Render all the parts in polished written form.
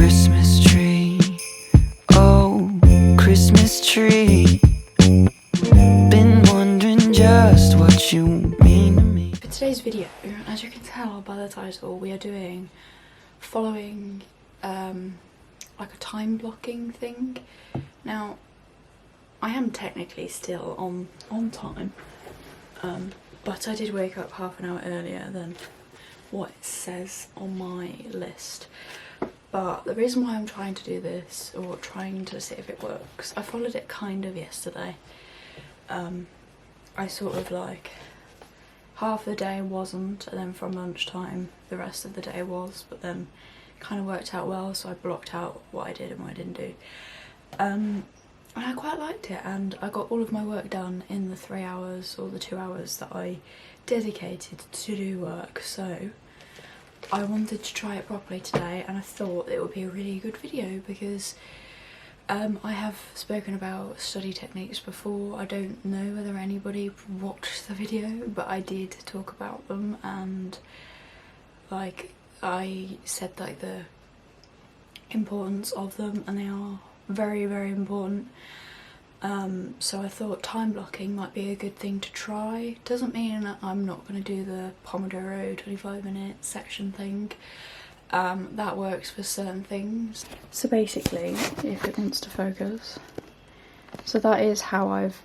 Christmas tree, oh, Christmas tree. Been wondering just what you mean to me. For today's video, as you can tell by the title, we are following like a time blocking thing. Now, I am technically still on time, but I did wake up half an hour earlier than what it says on my list. But the reason why I'm trying to do this, or trying to see if it works, I followed it kind of yesterday. I sort of like, half the day wasn't, and then from lunchtime the rest of the day was, but then it kind of worked out well, so I blocked out what I did and what I didn't do. And I quite liked it, and I got all of my work done in the 3 hours or the 2 hours that I dedicated to do work, so I wanted to try it properly today, and I thought it would be a really good video because I have spoken about study techniques before. I don't know whether anybody watched the video, but I did talk about them, and like I said like the importance of them, and they are very, very important. So I thought time blocking might be a good thing to try. Doesn't mean that I'm not going to do the Pomodoro 25-minute section thing. That works for certain things. So basically, if it wants to focus, so that is how I've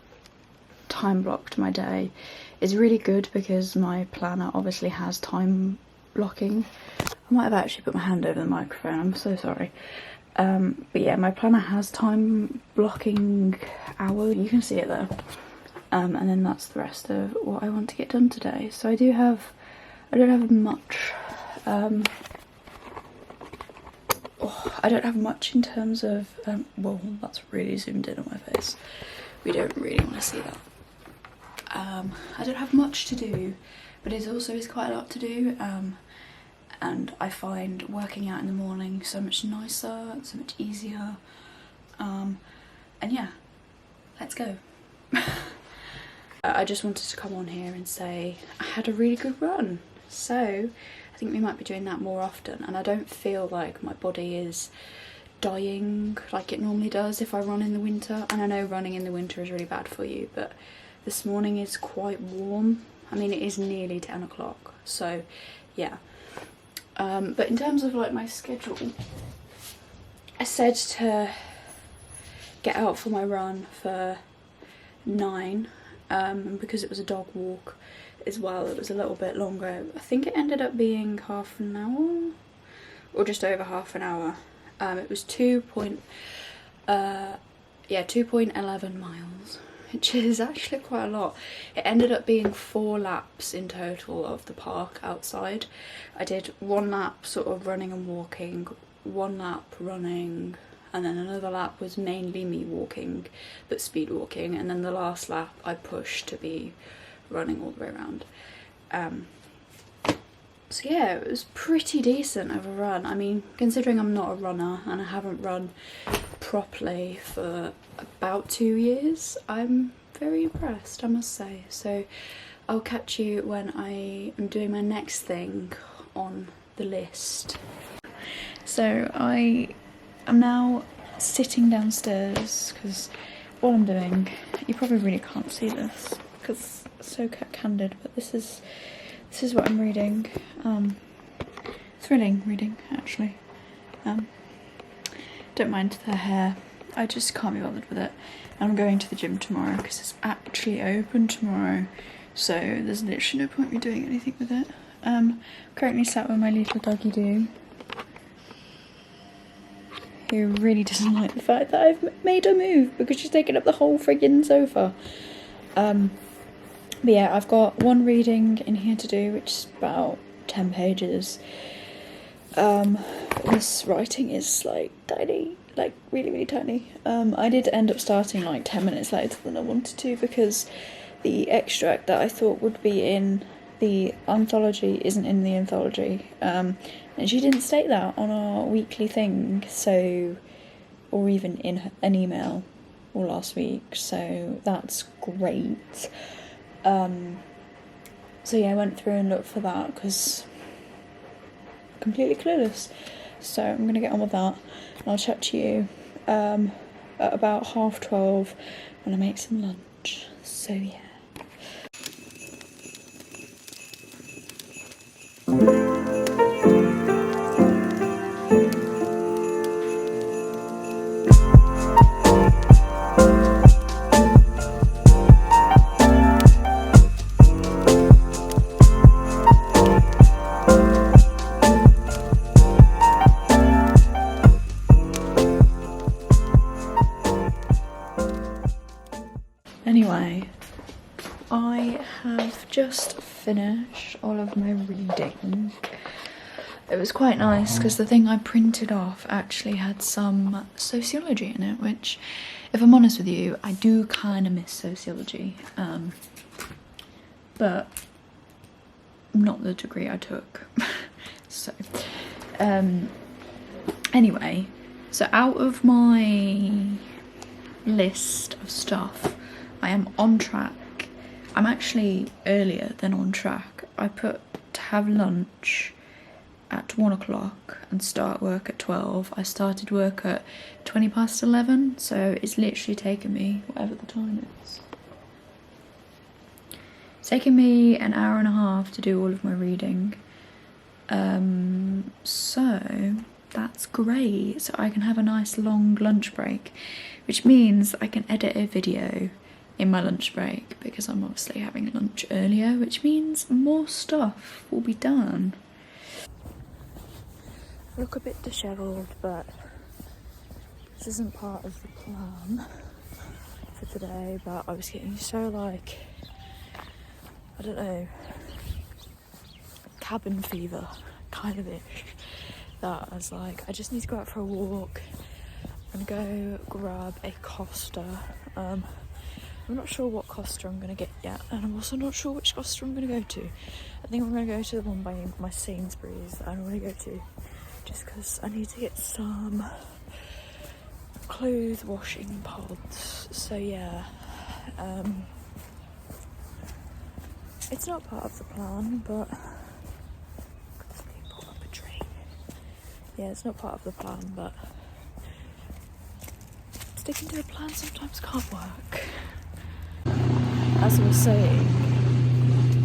time blocked my day. It's really good because my planner obviously has time blocking. I might have actually put my hand over the microphone, I'm so sorry. But yeah, my planner has time blocking hour, you can see it there. And then that's the rest of what I want to get done today. So I don't have much, I don't have much in terms of, well, that's really zoomed in on my face. We don't really want to see that. I don't have much to do, but it also is quite a lot to do. And I find working out in the morning so much nicer and so much easier. And yeah, let's go. I just wanted to come on here and say I had a really good run. So I think we might be doing that more often, and I don't feel like my body is dying like it normally does if I run in the winter. And I know running in the winter is really bad for you, but this morning is quite warm. I mean, it is nearly 10 o'clock, so yeah. But in terms of like my schedule, I said to get out for my run for 9, because it was a dog walk as well. It was a little bit longer. I think it ended up being half an hour or just over half an hour. It was 2.11 miles, which is actually quite a lot. It ended up being 4 laps in total of the park outside. I did 1 lap sort of running and walking, 1 lap running, and then another lap was mainly me walking, but speed walking, and then the last lap I pushed to be running all the way around. So yeah, it was pretty decent of a run. I mean, considering I'm not a runner and I haven't run properly for about 2 years, I'm very impressed, I must say. So I'll catch you when I am doing my next thing on the list. So I am now sitting downstairs because all I'm doing, you probably really can't see this because it's so candid, but this is what I'm reading. Thrilling reading, actually. Don't mind the hair, I just can't be bothered with it. I'm going to the gym tomorrow because it's actually open tomorrow, so there's literally no point me doing anything with it. Currently sat with my little doggy Doo, who really doesn't like the fact that I've made her move because she's taken up the whole friggin' sofa. But yeah, I've got one reading in here to do, which is about 10 pages. This writing is like tiny, like really, really tiny. I did end up starting like 10 minutes later than I wanted to because the extract that I thought would be in the anthology isn't in the anthology. And she didn't state that on our weekly thing, so, or even in an email or last week, so that's great. So yeah, I went through and looked for that because completely clueless. so I'm going to get on with that, and I'll chat to you at about 12:30 when I make some lunch. So yeah. Anyway, I have just finished all of my reading. It was quite nice because the thing I printed off actually had some sociology in it, which, if I'm honest with you, I do kind of miss sociology, but not the degree I took. So, anyway, so out of my list of stuff, I am on track. I'm actually earlier than on track. I put to have lunch at 1 o'clock and start work at 12. I started work at 11:20, so it's literally taken me whatever the time is. It's taken me an hour and a half to do all of my reading. So that's great. So I can have a nice long lunch break, which means I can edit a video in my lunch break because I'm obviously having lunch earlier, which means more stuff will be done. I look a bit dishevelled, but this isn't part of the plan for today, but I was getting so like, I don't know, cabin fever kind of ish, that I was like, I just need to go out for a walk. I'm gonna go grab a Costa. I'm not sure what Costa I'm going to get yet, and I'm also not sure which Costa I'm going to go to. I think I'm going to go to the one by my Sainsbury's that I normally go to, just because I need to get some clothes washing pods. So yeah, it's not part of the plan, but pull up a tree. Yeah, it's not part of the plan, but sticking to a plan sometimes can't work. As I was saying,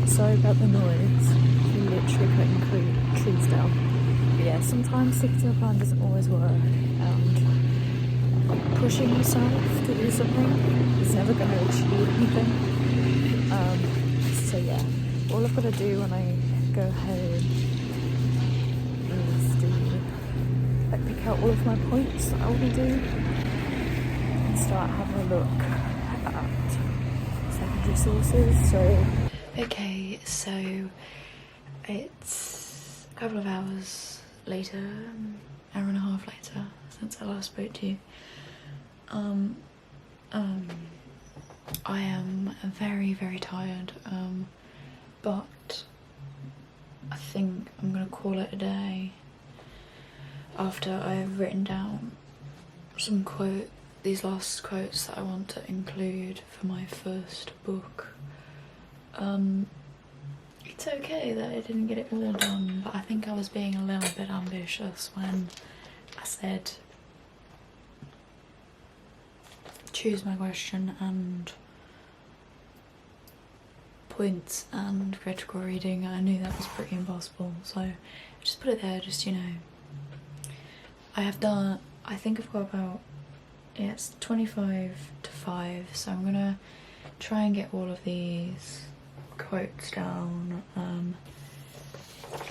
sorry about the noise, we're literally cutting trees down. But yeah, sometimes sticking to a plan doesn't always work, and pushing yourself to do something is never going to achieve anything. So yeah, all I've got to do when I go home is to pick out all of my points that I want to do and start having a look at secondary sources. So okay, so it's a couple of hours later, hour and a half later since I last spoke to you. I am very, very tired, but I think I'm gonna call it a day after I've written down these last quotes that I want to include for my first book. It's okay that I didn't get it all done, but I think I was being a little bit ambitious when I said choose my question and points and critical reading. I knew that was pretty impossible, so I just put it there, just, you know. I think I've got about, yeah, it's 25 to 5, so I'm gonna try and get all of these quotes down,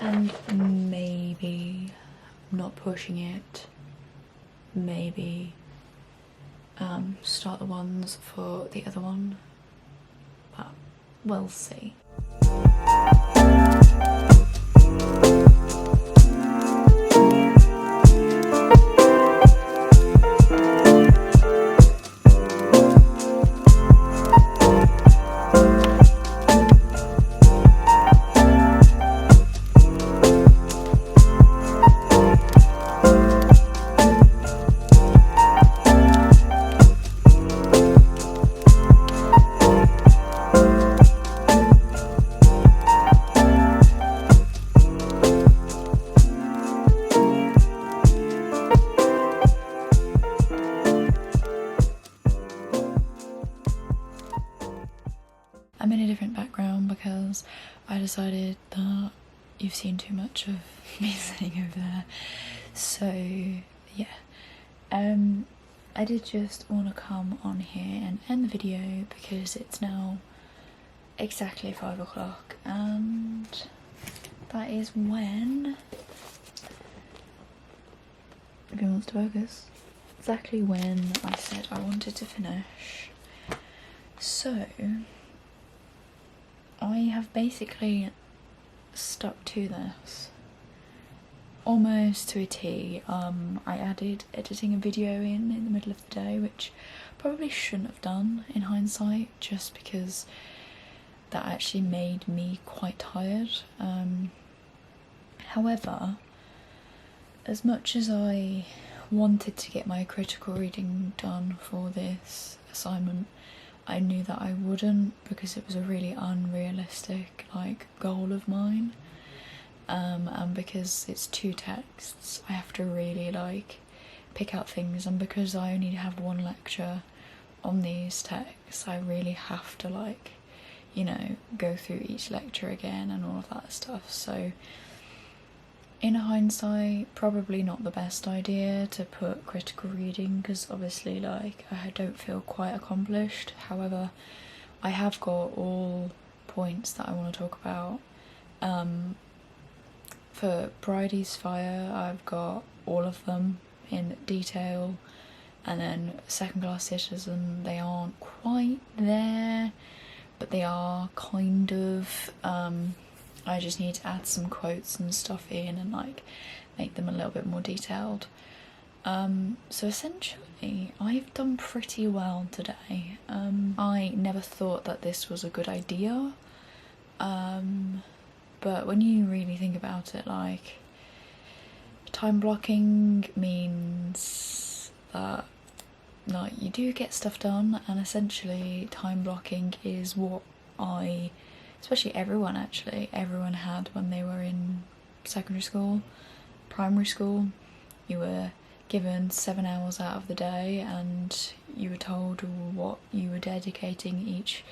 and maybe, not pushing it, maybe start the ones for the other one, but we'll see. because I decided that you've seen too much of me sitting over there. So yeah, I did just want to come on here and end the video because it's now exactly 5 o'clock, and that is when, if he wants to focus, exactly when I said I wanted to finish. So I have basically stuck to this almost to a T. I added editing a video in the middle of the day, which probably shouldn't have done in hindsight, just because that actually made me quite tired. However, as much as I wanted to get my critical reading done for this assignment, I knew that I wouldn't, because it was a really unrealistic goal of mine. And because it's 2 texts, I have to really pick out things, and because I only have 1 lecture on these texts, I really have to you know, go through each lecture again and all of that stuff. So in hindsight, probably not the best idea to put critical reading, because obviously I don't feel quite accomplished. However, I have got all points that I want to talk about. For Bridie's Fire, I've got all of them in detail, and then Second Class Citizen, they aren't quite there, but they are kind of. I just need to add some quotes and stuff in and make them a little bit more detailed. So essentially I've done pretty well today. I never thought that this was a good idea, but when you really think about it, time blocking means that you do get stuff done, and essentially time blocking is what especially everyone had when they were in secondary school, primary school. You were given 7 hours out of the day, and you were told what you were dedicating each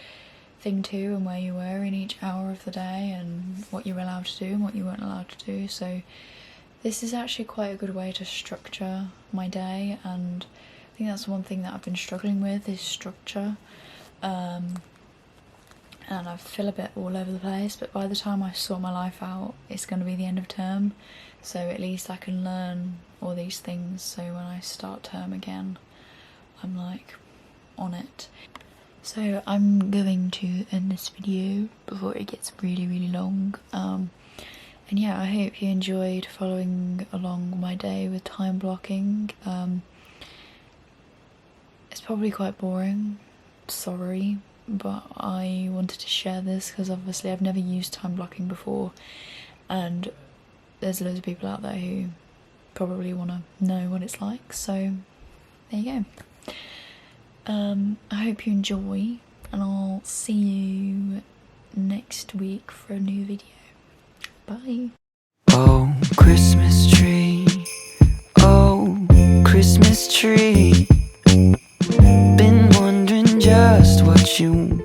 thing to and where you were in each hour of the day, and what you were allowed to do and what you weren't allowed to do. So this is actually quite a good way to structure my day, and I think that's one thing that I've been struggling with, is structure. And I feel a bit all over the place, but by the time I sort my life out, it's going to be the end of term, so at least I can learn all these things, so when I start term again, I'm on it. So I'm going to end this video before it gets really, really long. And yeah, I hope you enjoyed following along my day with time blocking. It's probably quite boring, sorry, but I wanted to share this because obviously I've never used time blocking before, and there's loads of people out there who probably want to know what it's like, so there you go. I hope you enjoy, and I'll see you next week for a new video. Bye. Oh, Christmas tree. Oh, Christmas tree. Been wondering just what you mean.